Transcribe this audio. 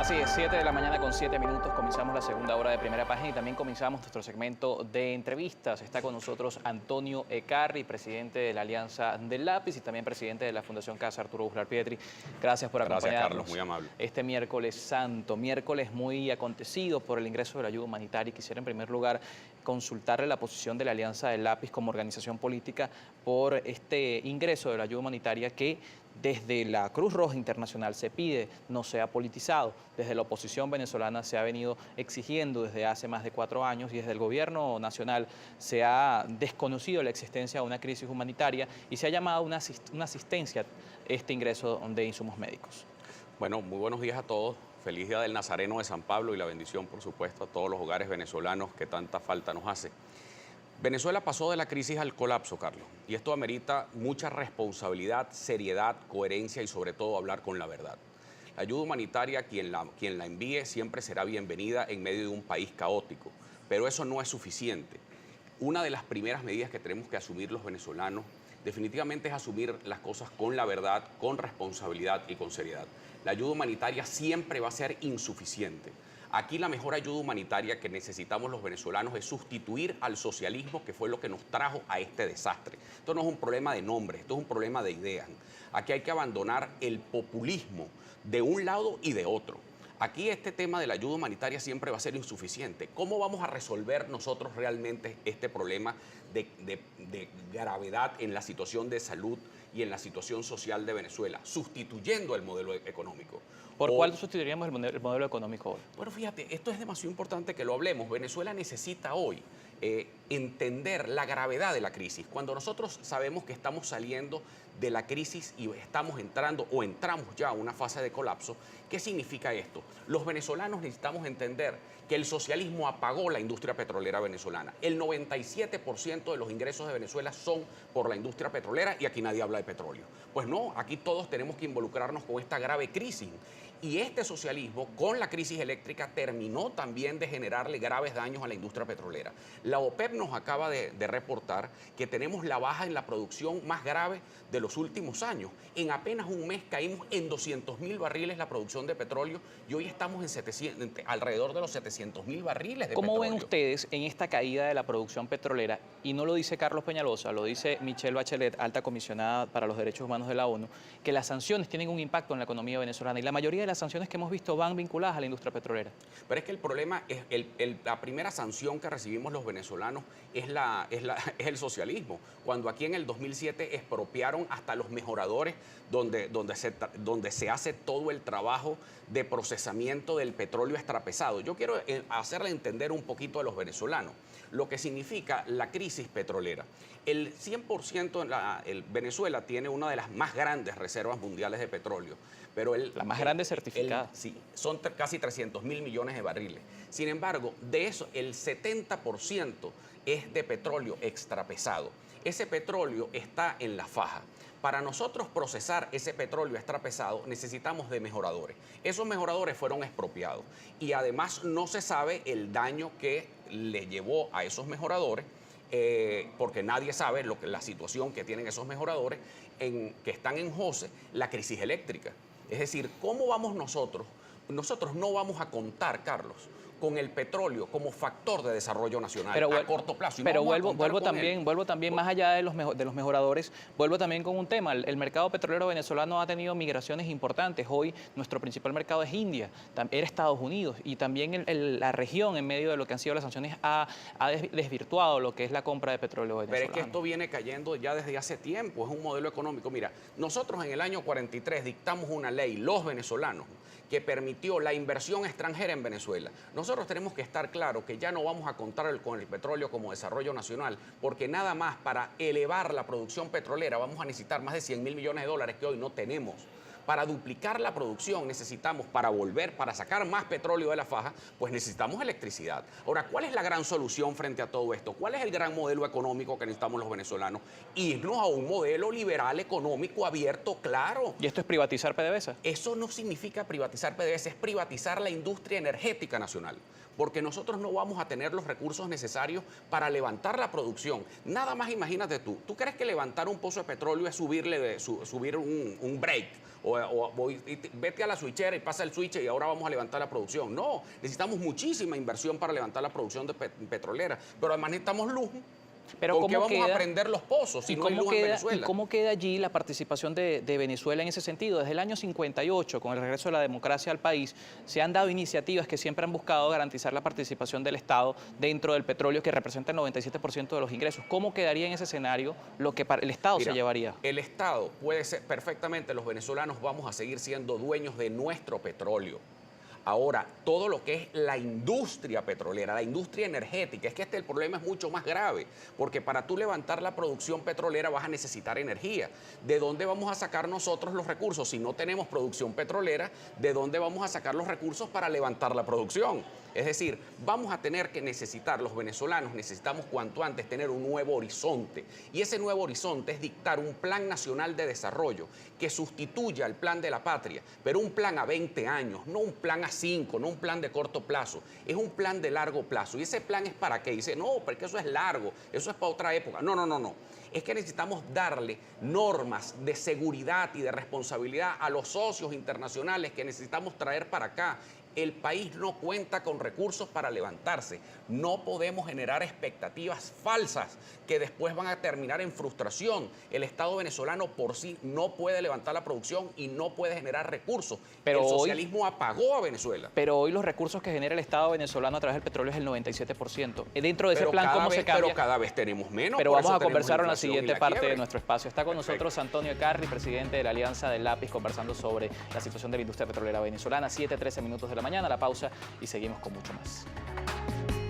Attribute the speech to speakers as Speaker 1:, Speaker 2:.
Speaker 1: Así es, 7 de la mañana con 7 minutos, comenzamos la segunda hora de Primera Página y también comenzamos nuestro segmento de entrevistas. Está con nosotros Antonio Ecarri, presidente de la Alianza del Lápiz y también presidente de la Fundación Casa Arturo Uslar Pietri. Gracias por acompañarnos.
Speaker 2: Gracias, Carlos, muy amable.
Speaker 1: Este miércoles santo, miércoles muy acontecido por el ingreso de la ayuda humanitaria. Quisiera en primer lugar consultarle la posición de la Alianza del Lápiz como organización política por este ingreso de la ayuda humanitaria que desde la Cruz Roja Internacional se pide no sea politizado. Desde la oposición venezolana se ha venido exigiendo desde hace más de 4 años y desde el gobierno nacional se ha desconocido la existencia de una crisis humanitaria y se ha llamado una asistencia este ingreso de insumos médicos.
Speaker 2: Bueno, muy buenos días a todos. Feliz Día del Nazareno de San Pablo y la bendición, por supuesto, a todos los hogares venezolanos que tanta falta nos hace. Venezuela pasó de la crisis al colapso, Carlos, y esto amerita mucha responsabilidad, seriedad, coherencia y sobre todo hablar con la verdad. La ayuda humanitaria, quien la envíe, siempre será bienvenida en medio de un país caótico, pero eso no es suficiente. Una de las primeras medidas que tenemos que asumir los venezolanos definitivamente es asumir las cosas con la verdad, con responsabilidad y con seriedad. La ayuda humanitaria siempre va a ser insuficiente. Aquí la mejor ayuda humanitaria que necesitamos los venezolanos es sustituir al socialismo, que fue lo que nos trajo a este desastre. Esto no es un problema de nombres, esto es un problema de ideas. Aquí hay que abandonar el populismo de un lado y de otro. Aquí este tema de la ayuda humanitaria siempre va a ser insuficiente. ¿Cómo vamos a resolver nosotros realmente este problema de gravedad en la situación de salud y en la situación social de Venezuela? Sustituyendo el modelo económico.
Speaker 1: ¿Por cuál sustituiríamos el modelo económico hoy?
Speaker 2: Bueno, fíjate, esto es demasiado importante que lo hablemos. Venezuela necesita hoy entender la gravedad de la crisis. Cuando nosotros sabemos que estamos saliendo de la crisis y estamos entrando o entramos ya a una fase de colapso, ¿qué significa esto? Los venezolanos necesitamos entender que el socialismo apagó la industria petrolera venezolana. El 97% de los ingresos de Venezuela son por la industria petrolera y aquí nadie habla de petróleo. Pues no, aquí todos tenemos que involucrarnos con esta grave crisis. Y este socialismo, con la crisis eléctrica, terminó también de generarle graves daños a la industria petrolera. La OPEP nos acaba de reportar que tenemos la baja en la producción más grave de los últimos años. En apenas un mes caímos en 200.000 barriles la producción de petróleo y hoy estamos en alrededor de los 700.000 barriles de petróleo.
Speaker 1: ¿Cómo ven ustedes en esta caída de la producción petrolera? Y no lo dice Carlos Peñalosa, lo dice Michelle Bachelet, alta comisionada para los derechos humanos de la ONU, que las sanciones tienen un impacto en la economía venezolana y la mayoría de las sanciones que hemos visto van vinculadas a la industria petrolera.
Speaker 2: Pero es que el problema es la primera sanción que recibimos los venezolanos es el socialismo. Cuando aquí en el 2007 expropiaron hasta los mejoradores donde se hace todo el trabajo de procesamiento del petróleo extrapesado. Yo quiero hacerle entender un poquito a los venezolanos lo que significa la crisis petrolera. El 100% Venezuela tiene una de las más grandes reservas mundiales de petróleo. Pero
Speaker 1: la más grande certificada.
Speaker 2: Sí, son casi 300.000 millones de barriles. Sin embargo, de eso el 70% es de petróleo extrapesado. Ese petróleo está en la faja. Para nosotros procesar ese petróleo extrapesado necesitamos de mejoradores. Esos mejoradores fueron expropiados y además no se sabe el daño que le llevó a esos mejoradores, porque nadie sabe la situación que tienen esos mejoradores que están en José, la crisis eléctrica. Es decir, ¿cómo vamos nosotros? Nosotros no vamos a contar, Carlos, con el petróleo como factor de desarrollo nacional a corto plazo.
Speaker 1: Pero vuelvo también más allá de los mejoradores, vuelvo también con un tema. El mercado petrolero venezolano ha tenido migraciones importantes. Hoy nuestro principal mercado es India, era Estados Unidos y también la región en medio de lo que han sido las sanciones ha desvirtuado lo que es la compra de petróleo venezolano.
Speaker 2: Pero es que esto viene cayendo ya desde hace tiempo, es un modelo económico. Mira, nosotros en el año 43 dictamos una ley, los venezolanos, que permitió la inversión extranjera en Venezuela. Nosotros tenemos que estar claros que ya no vamos a contar con el petróleo como desarrollo nacional, porque nada más para elevar la producción petrolera vamos a necesitar más de 100.000 millones de dólares que hoy no tenemos. Para duplicar la producción necesitamos, para sacar más petróleo de la faja, pues necesitamos electricidad. Ahora, ¿cuál es la gran solución frente a todo esto? ¿Cuál es el gran modelo económico que necesitamos los venezolanos? Irnos a un modelo liberal económico abierto, claro.
Speaker 1: ¿Y esto es privatizar PDVSA?
Speaker 2: Eso no significa privatizar PDVSA, es privatizar la industria energética nacional. Porque nosotros no vamos a tener los recursos necesarios para levantar la producción. Nada más imagínate tú. ¿Tú crees que levantar un pozo de petróleo es subir un break, vete a la switchera y pasa el switch y ahora vamos a levantar la producción. No, necesitamos muchísima inversión para levantar la producción petrolera, pero además necesitamos luz.
Speaker 1: Pero
Speaker 2: ¿Con qué
Speaker 1: ¿cómo
Speaker 2: vamos
Speaker 1: queda,
Speaker 2: a prender los pozos si no hay luz en Venezuela?
Speaker 1: ¿Y cómo queda allí la participación de Venezuela en ese sentido? Desde el año 58, con el regreso de la democracia al país, se han dado iniciativas que siempre han buscado garantizar la participación del Estado dentro del petróleo, que representa el 97% de los ingresos. ¿Cómo quedaría en ese escenario lo que el Estado se llevaría?
Speaker 2: El Estado puede ser perfectamente, los venezolanos vamos a seguir siendo dueños de nuestro petróleo. Ahora, todo lo que es la industria petrolera, la industria energética, es que el problema es mucho más grave, porque para tú levantar la producción petrolera vas a necesitar energía. ¿De dónde vamos a sacar nosotros los recursos? Si no tenemos producción petrolera, ¿de dónde vamos a sacar los recursos para levantar la producción? Es decir, vamos a tener que necesitar, los venezolanos necesitamos cuanto antes tener un nuevo horizonte. Y ese nuevo horizonte es dictar un plan nacional de desarrollo que sustituya al plan de la patria, pero un plan a 20 años, no un plan a 5, no un plan de corto plazo, es un plan de largo plazo. ¿Y ese plan es para qué? Dice, no, porque eso es largo, eso es para otra época. No, no, no, no. Es que necesitamos darle normas de seguridad y de responsabilidad a los socios internacionales que necesitamos traer para acá. El país no cuenta con recursos para levantarse. No podemos generar expectativas falsas que después van a terminar en frustración. El Estado venezolano por sí no puede levantar la producción y no puede generar recursos.
Speaker 1: Pero
Speaker 2: el socialismo apagó a Venezuela.
Speaker 1: Pero hoy los recursos que genera el Estado venezolano a través del petróleo es el 97%. Dentro de ese plan, ¿cómo se cambia?
Speaker 2: Pero cada vez tenemos menos.
Speaker 1: Pero vamos a conversar en la siguiente parte de nuestro espacio. Está con nosotros Antonio Ecarri, presidente de la Alianza del Lápiz, conversando sobre la situación de la industria petrolera venezolana. 7:13 minutos de la mañana, la pausa y seguimos con mucho más.